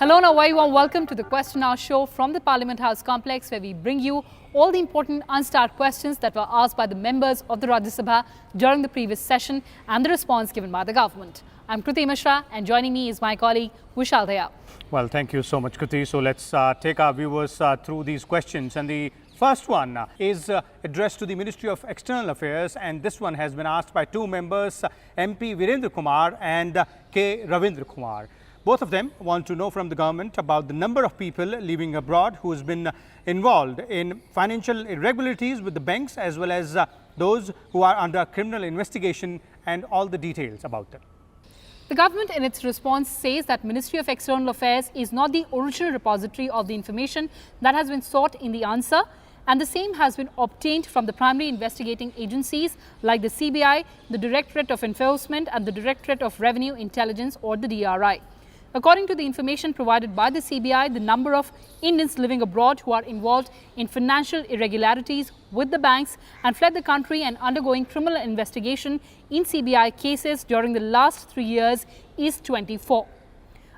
Hello and a very warm welcome to the Question Hour show from the Parliament House complex, where we bring you all the important unstarred questions that were asked by the members of the Rajya Sabha during the previous session and the response given by the government. I'm Kriti Mishra, and joining me is my colleague Vishal Dahiya. Well, thank you so much, Kriti. So let's take our viewers through these questions. And the first one is addressed to the Ministry of External Affairs, and this one has been asked by two members, MP Virendra Kumar and K. Ravindra Kumar. Both of them want to know from the government about the number of people living abroad who has been involved in financial irregularities with the banks, as well as those who are under criminal investigation, and all the details about them. The government in its response says that Ministry of External Affairs is not the original repository of the information that has been sought in the answer, and the same has been obtained from the primary investigating agencies like the CBI, the Directorate of Enforcement and the Directorate of Revenue Intelligence, or the DRI. According to the information provided by the CBI, the number of Indians living abroad who are involved in financial irregularities with the banks and fled the country and undergoing criminal investigation in CBI cases during the last 3 years is 24.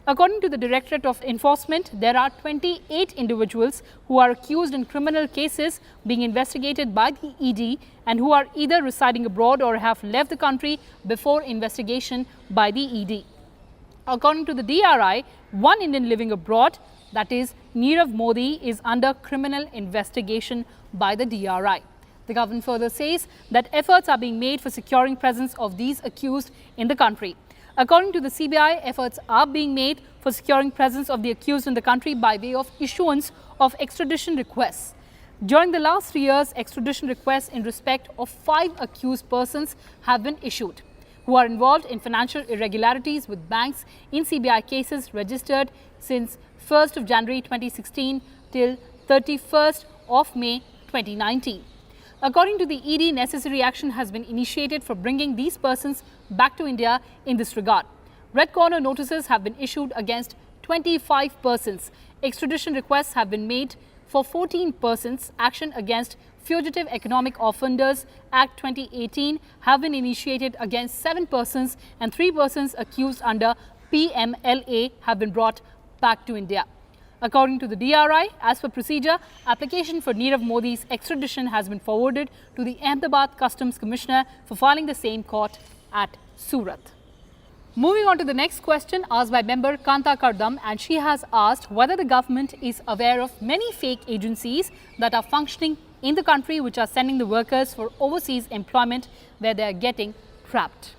According to the Directorate of Enforcement, there are 28 individuals who are accused in criminal cases being investigated by the ED and who are either residing abroad or have left the country before investigation by the ED. According to the DRI, one Indian living abroad, that is Nirav Modi, is under criminal investigation by the DRI. The government further says that efforts are being made for securing presence of these accused in the country. According to the CBI, efforts are being made for securing presence of the accused in the country by way of issuance of extradition requests. During the last 3 years, extradition requests in respect of 5 accused persons have been issued, who are involved in financial irregularities with banks in CBI cases registered since 1st of January 2016 till 31st of May 2019. According to the ED, necessary action has been initiated for bringing these persons back to India in this regard. Red corner notices have been issued against 25 persons. Extradition requests have been made for 14 persons. Action against Fugitive Economic Offenders Act 2018 have been initiated against 7 persons, and 3 persons accused under PMLA have been brought back to India. According to the DRI, as per procedure, application for Nirav Modi's extradition has been forwarded to the Ahmedabad Customs Commissioner for filing the same court at Surat. Moving on to the next question asked by member Kanta Kardam, and she has asked whether the government is aware of many fake agencies that are functioning in the country which are sending the workers for overseas employment where they are getting trapped.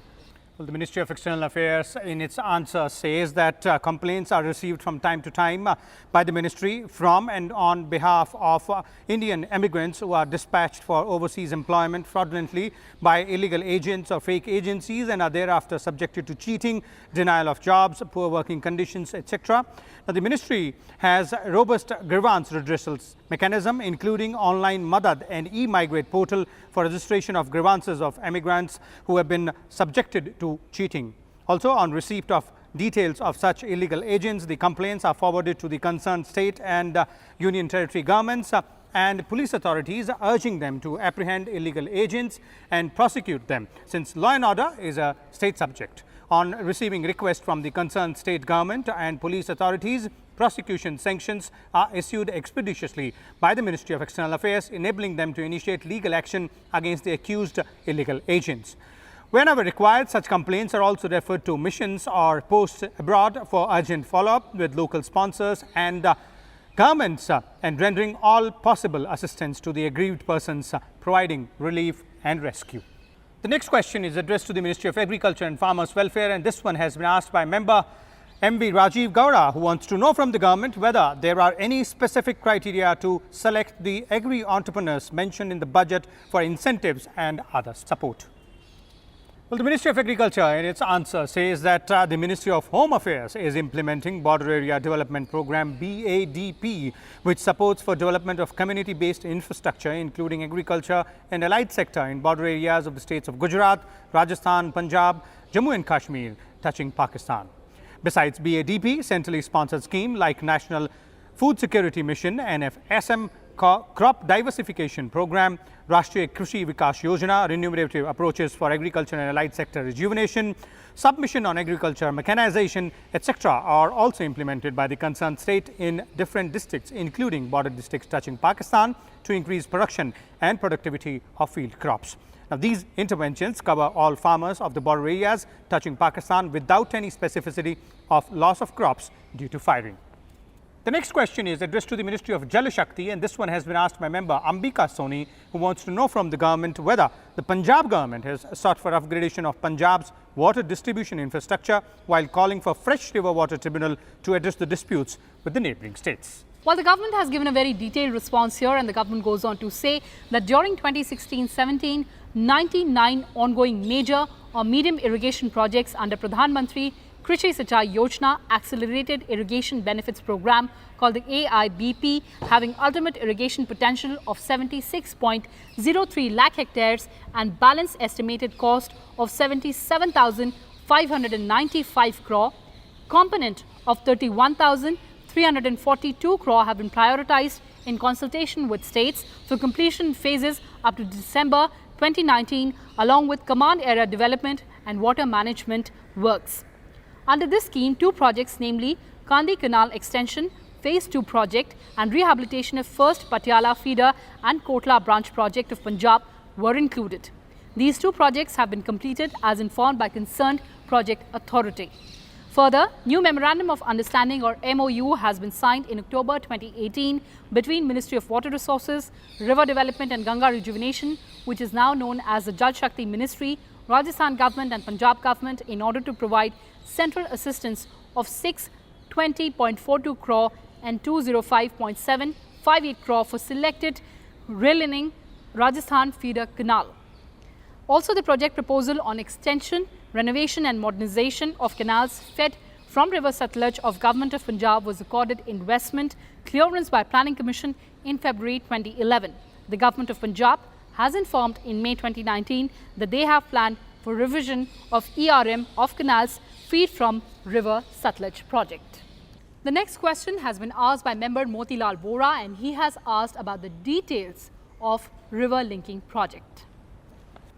Well, the Ministry of External Affairs in its answer says that complaints are received from time to time by the ministry from and on behalf of Indian immigrants who are dispatched for overseas employment fraudulently by illegal agents or fake agencies and are thereafter subjected to cheating, denial of jobs, poor working conditions, etc. Now, the ministry has a robust grievance redressal mechanism, including online Madad and e-migrate portal for registration of grievances of immigrants who have been subjected to cheating. Also, on receipt of details of such illegal agents, the complaints are forwarded to the concerned state and union territory governments and police authorities, urging them to apprehend illegal agents and prosecute them, since law and order is a state subject. On receiving requests from the concerned state government and police authorities, prosecution sanctions are issued expeditiously by the Ministry of External Affairs, enabling them to initiate legal action against the accused illegal agents. Whenever required, such complaints are also referred to missions or posts abroad for urgent follow-up with local sponsors and governments and rendering all possible assistance to the aggrieved persons, providing relief and rescue. The next question is addressed to the Ministry of Agriculture and Farmers Welfare, and this one has been asked by member MV Rajiv Gowda, who wants to know from the government whether there are any specific criteria to select the agri-entrepreneurs mentioned in the budget for incentives and other support. Well, the Ministry of Agriculture in its answer says that the Ministry of Home Affairs is implementing Border Area Development Program BADP, which supports for development of community-based infrastructure, including agriculture and allied sector in border areas of the states of Gujarat, Rajasthan, Punjab, Jammu and Kashmir, touching Pakistan. Besides BADP, centrally sponsored scheme like National Food Security Mission, NFSM, crop diversification program, Rashtriya Krishi Vikas Yojana, remunerative approaches for agriculture and allied sector rejuvenation, submission on agriculture mechanization, etc. are also implemented by the concerned state in different districts, including border districts touching Pakistan, to increase production and productivity of field crops. Now, these interventions cover all farmers of the border areas touching Pakistan without any specificity of loss of crops due to firing. The next question is addressed to the Ministry of Jal Shakti, and this one has been asked by member Ambika Soni, who wants to know from the government whether the Punjab government has sought for upgradation of Punjab's water distribution infrastructure while calling for fresh river water tribunal to address the disputes with the neighbouring states. While the government has given a very detailed response here, and the government goes on to say that during 2016-17, 99 ongoing major or medium irrigation projects under Pradhan Mantri Krishi Sinchai Yojana Accelerated Irrigation Benefits Program, called the AIBP, having ultimate irrigation potential of 76.03 lakh hectares and balance estimated cost of 77,595 crore, component of 31,342 crore have been prioritized in consultation with states for completion phases up to December 2019, along with command area development and water management works. Under this scheme, two projects, namely Kandi Canal Extension Phase 2 project and rehabilitation of First Patiala Feeder and Kotla Branch project of Punjab, were included. These two projects have been completed as informed by concerned project authority. Further, new Memorandum of Understanding or MOU has been signed in October 2018 between Ministry of Water Resources, River Development and Ganga Rejuvenation, which is now known as the Jal Shakti Ministry, Rajasthan Government and Punjab Government, in order to provide central assistance of 620.42 crore and 205.758 crore for selected relining Rajasthan feeder canal. Also, the project proposal on extension, renovation and modernization of canals fed from River Satluj of Government of Punjab was accorded investment clearance by Planning Commission in February 2011. The Government of Punjab has informed in May 2019 that they have planned for revision of ERM of canals feed from River Satluj project. The next question has been asked by member Motilal Bora, and he has asked about the details of river linking project.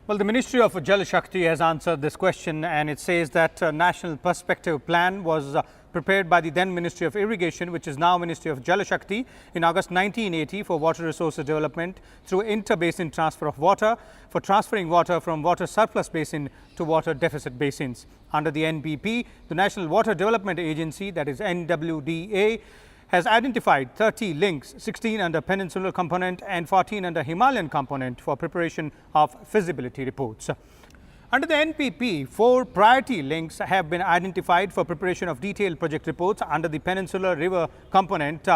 Well, the Ministry of Jal Shakti has answered this question, and it says that a national perspective plan was prepared by the then Ministry of Irrigation, which is now Ministry of Jal Shakti, in August 1980 for water resources development through inter-basin transfer of water, for transferring water from water surplus basin to water deficit basins. Under the NPP, the National Water Development Agency, that is NWDA, has identified 30 links, 16 under peninsular component and 14 under Himalayan component for preparation of feasibility reports. Under the NPP, 4 priority links have been identified for preparation of detailed project reports under the peninsular river component,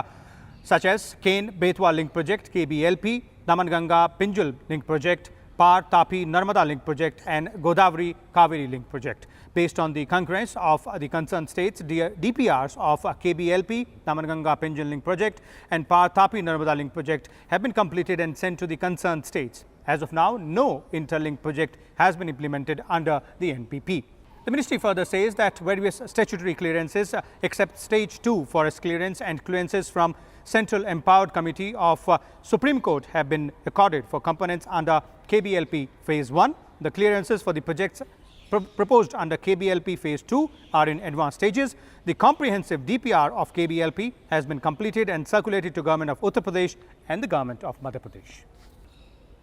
such as Ken-Betwa Link Project, KBLP, Daman-Ganga Pinjal Link Project, Par-Tapi Narmada Link Project and Godavari-Kaveri Link Project. Based on the concurrence of the concerned states, DPRs of KBLP, Daman-Ganga Pinjal Link Project and Par-Tapi Narmada Link Project have been completed and sent to the concerned states. As of now, no interlink project has been implemented under the NPP. The ministry further says that various statutory clearances, except Stage 2 forest clearance and clearances from Central Empowered Committee of Supreme Court, have been accorded for components under KBLP Phase 1. The clearances for the projects proposed under KBLP Phase 2 are in advanced stages. The comprehensive DPR of KBLP has been completed and circulated to Government of Uttar Pradesh and the Government of Madhya Pradesh.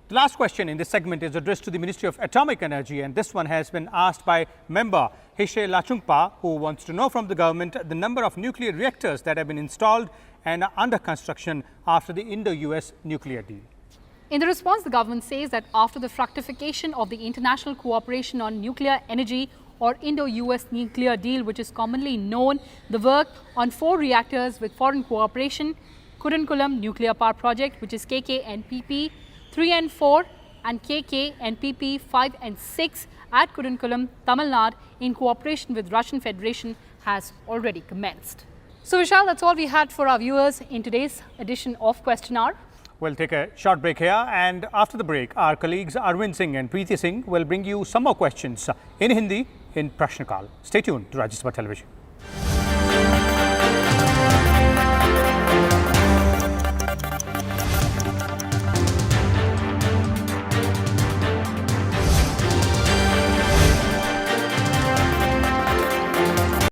The last question in this segment is addressed to the Ministry of Atomic Energy, and this one has been asked by member Hishe Lachungpa, who wants to know from the government the number of nuclear reactors that have been installed and are under construction after the Indo-US nuclear deal. In the response, the government says that after the fructification of the International Cooperation on Nuclear Energy or Indo-US nuclear deal, which is commonly known, the work on 4 reactors with foreign cooperation, Kudankulam Nuclear Power Project, which is KKNPP 3 and 4 and KKNPP 5 and 6 at Kudankulam, Tamil Nadu, in cooperation with Russian Federation, has already commenced. So Vishal, that's all we had for our viewers in today's edition of Question Hour. We'll take a short break here, and after the break, our colleagues Arvind Singh and Preeti Singh will bring you some more questions in Hindi in Prashnakal. Stay tuned to Rajya Sabha Television.